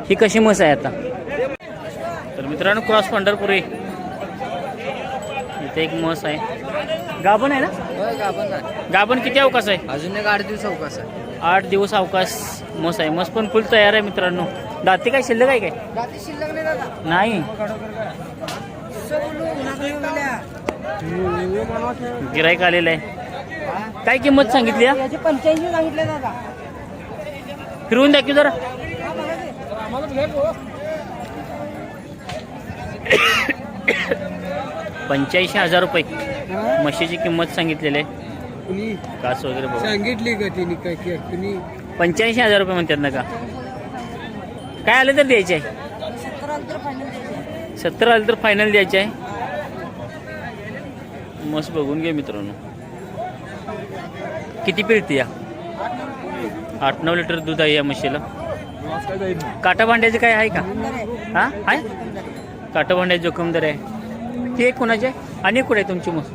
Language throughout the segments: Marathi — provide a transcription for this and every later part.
ही कशी म्हस आहे आता? तर मित्रांनो क्रॉस पंढरपुरी इथे एक म्हस आहे. गाभण आहे ना? गाभण किती अवकाश आहे? अजून एक 8 दिवस अवकाश आहे. 8 दिवस अवकाश म्हस आहे. म्हस पण फुल तयार आहे मित्रांनो. दाती काय शिल्लक आहे काय? दाती शिल्लक नाही दादा. नाही. गिराईक आलेलं आहे. काय किंमत सांगितली? याची 85 सांगितले दादा. फिरवून द्या की जरा. 85,000 रुपये म्हशीची किंमत सांगितलेली आहे. कास वगैरे बघा. सांगितली का तिने काय 85,000 रुपये म्हणतात ना का? काय आलं तर द्यायचे आहे? 70 आलं तर फायनल द्यायचे आहे. मस्त बघून घे मित्रांनो. किती पिळते या? 8-9 लिटर दूध आहे या म्हशीला. काटा भांड्याचे काय आहे का? हा आहे काटा भांड्याची जोखमदार आहे. ती एक कोणाची आहे आणि कुठे आहे तुमची म्हस?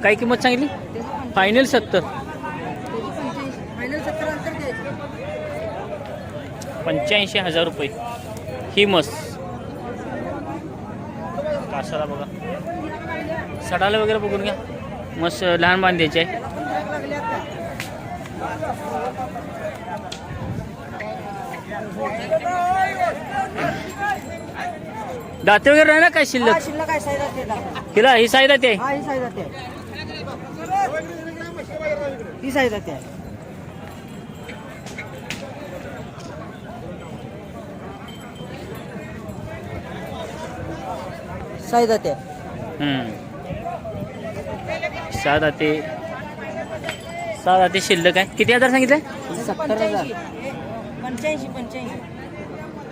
काय किंमत सांगितली? फायनल 70. 85,000 रुपये ही म्हस. कासाला बघा. सडाला वगैरे बघून घ्या. मस्त लहान बांधायचे आहे. दाते वगैरे नाही ना काय शिल्लक? हिला ही साई दाते आहे. ही साई जाते आहे. साई जाते. 6 दाते शिल्लक आहे. किती हजार सांगितलं? 70,000.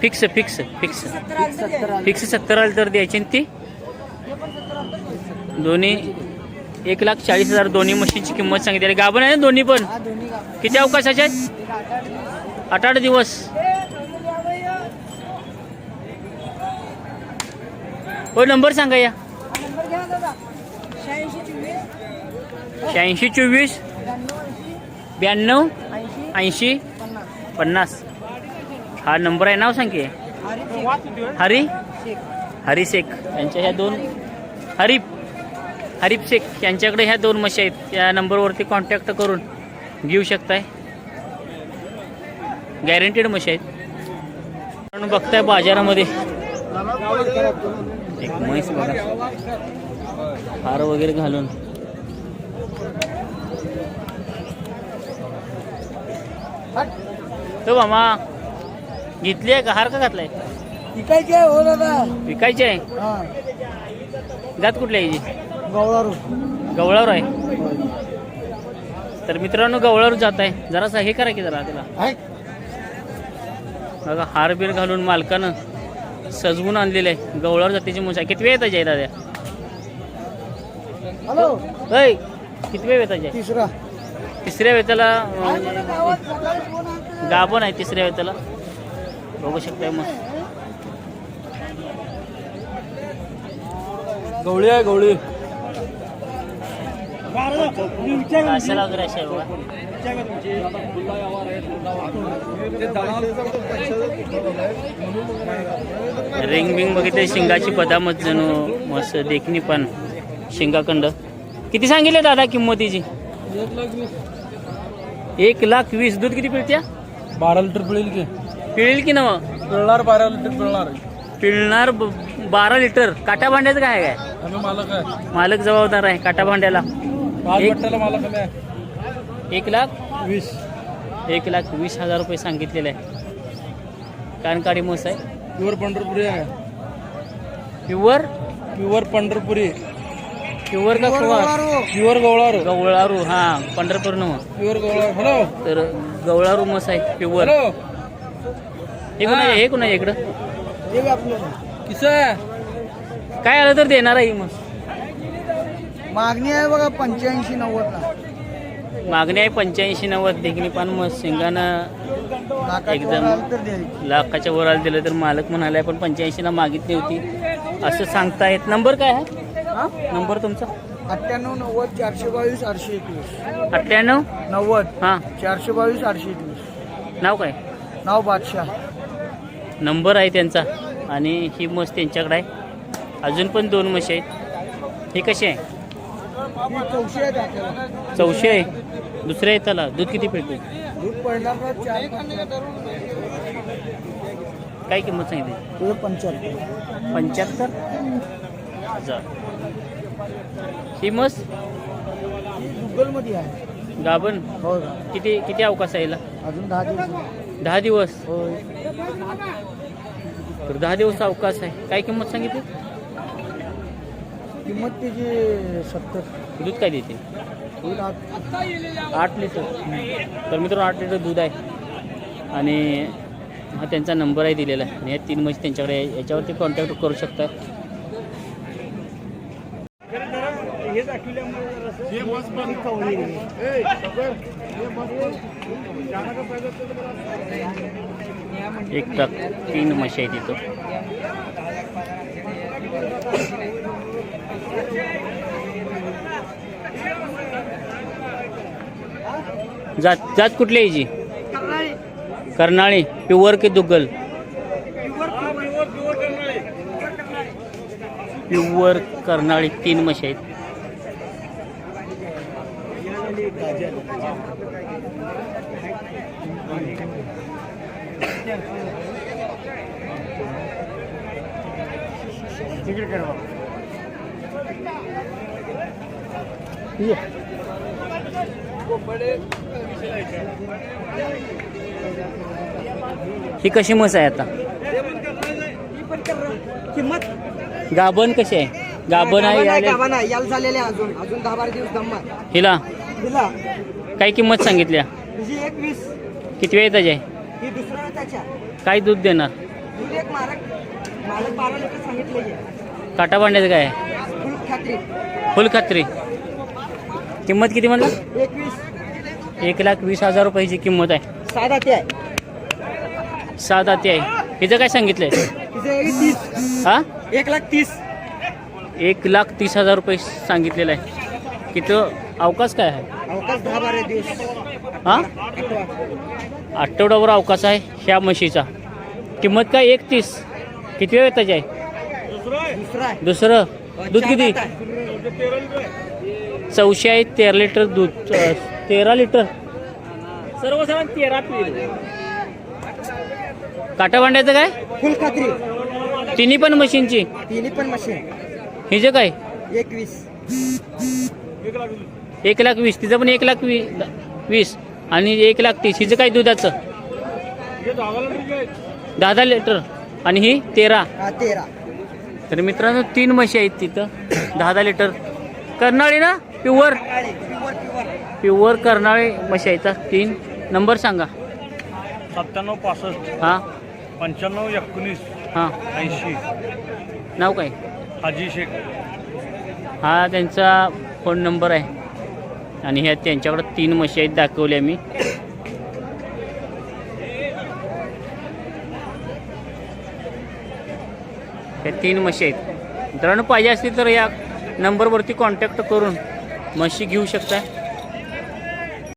85. फिक्स 70 आलं तर द्यायची. ती दोन्ही 1,40,000 दोन्ही म्हशीची किंमत सांगितली. गाभण आहे ना दोन्ही पण? किती अवकाशाचे आहेत? 8 दिवस. हो नंबर सांगा या. 8624 92 80 50. हा नंबर आहे. नाव सांग की. हरी शेख यांच्या ह्या दोन हरीफ शेख यांच्याकडे ह्या 2 म्हशी आहेत. त्या नंबरवरती कॉन्टॅक्ट करून घेऊ शकताय. गॅरंटेड म्हशी आहेत. आपण बघताय बाजारामध्ये एक म्हैस बघा. हार वगैरे घालून तो मामा घेतली आहे का? हार का घातलाय? विकायची आहे हो दादा. विकायची आहे. जात कुठल्या आहे? गवळावर आहे. तर मित्रांनो गवळावर जात आहे. जरासा हे करा की जरा तिला बघा. हार बीर घालून मालकानं सजवून आणलेलं आहे. गवळावर जातीची म्हैस आहे. किती वेळ येताची आहे दादा? हॅलो किती वेळ येताची आहे? तिसऱ्या वेताला गाभण आहे. तिसऱ्या वेताला बघू शकताय. मग गवळी आहे. गवळी अशाला वगैरे अशा आहे बघा. रिंग बिंग बघितले. शिंगाची बदामच जणू मस्त देखणी पण शिंगाखंड. किती सांगितले दादा किंमतीची? 1,20,000. दूध किती पिळत्या? 12 लिटर पिळेल की ना? पिळणार 12 लिटर पिळणार 12 लिटर. काटा भांड्याचं काय आहे? आम्ही मालक आहे. मालक जबाबदार आहे काटा भांड्याला. 1,20,000 रुपये सांगितलेले आहे. कानकाडी म्हस आहे. प्युअर पंढरपुरी आहे. प्युअर पंढरपुरी. प्युअर का प्युअर गवळारू. हा पंढरपूर न प्युअर गवळारू. हॅलो तर गवळारू म्हस आहे प्युअर. हे कोणा इकडं किस काय आलं तर देणार आहे. मग मागणी आहे बघा 85-90 ला. मागणी आहे 85-90. देखणी पण मग शेंगानं एकदम लाखाच्या वर आलं दिलं तर मालक म्हणाले पण 85 मागितली होती असं सांगतायत. नंबर काय आहे? नंबर तुमचा? 98 90 422 821. 98 90 हां. 422 821. नाव काय? नाव बादशाह. नंबर आहे त्यांचा आणि ही म्हस त्यांच्याकडे आहे. अजून पण 2 म्हशी आहेत. ही कशी आहे? चौशे आहेत आपल्याला. 400 आहे. दुसऱ्या आहे त्याला दूध किती पिळते? दूध पडणार ना 4. काय किंमत सांगितली? तुझं 75. 75,000. ही म्हस गुगलमध्ये आहे. गाभण हो. किती किती अवकाश आहे हिला? अजून 10 दिवस. 10 दिवस. होय. तर 10 दिवस अवकाश आहे. काय किंमत सांगितली? किंमत त्याची 70. दूध काय देते? दूध 8 लिटर. तर मित्रांनो 8 लिटर दूध आहे आणि हा त्यांचा नंबर आहे दिलेला आहे आणि या 3 म्हशी त्यांच्याकडे आहे. याच्यावरती कॉन्टॅक्ट करू शकता. एक टक 3 म्हशी आहेत तिथं. जात कुठली आहे जी? कर्नाळी. प्युअर की दुग्गल? प्युअर कर्नाळी. 3 म्हशी आहेत. ही कशी म्हस आहे आता? किंमत गाभण कशी आहे? गाभण आहे याला झालेले अजून 10-12 दिवस दमणार. हिला दिला काय किंमत सांगितल्या? तुझी 21. किती वेळ त्याची आहे? ही दुसऱ्या त्याच्या काय दूध देणार? दूध एक मालक 12 लिटर सांगितले. काटा भांड्याचं काय आहे? फुल खात्री. फुल खात्री. किंमत किती म्हणला? 21. 1,20,000 रुपयाची किंमत आहे. 7 दाते आहे. 7 दाती आहे. हिचं काय सांगितलंय? तिचे 30. हा 1,30,000. 1,30,000 रुपये सांगितलेलं आहे. किती अवकाश काय आहे? अवकाश 10-12 दिवस. हा आठवड्यावर अवकाश आहे ह्या म्हशीचा. किंमत काय? 31. किती वेळ त्याची आहे? दुसरा आहे. दुसरं दूध किती? 400 आहे. 13 लिटर दूध. 13 लिटर सर्वसाधारण 13 पिढी. काटा भांड्याचं काय? फुल खात्री. तिन्ही पण मशीनची. तिन्ही पण मशीन. हिचं काय? 21. 1,20,000. तिचं पण 1,20,000 आणि 1,30,000. हिचं काय दुधाचं? 10 लिटर आणि ही 13. 13. तर मित्रांनो 3 म्हशी आहेत तिथं. 10 लिटर. कर्नाळी ना? प्युअर प्युअर कर्नाळी म्हशी आहेत. 3 नंबर सांगा. 97 हां 65 95 19 हां. 80. नाव काय? हाजी शेख. हा त्यांचा फोन नंबर आहे आणि ह्या त्यांच्याकडे 3 म्हशी आहेत दाखवल्या मी. ह्या 3 म्हशी आहेत. मित्रांनो पाहिजे असतील तर या नंबरवरती कॉन्टॅक्ट करून म्हशी घेऊ शकता.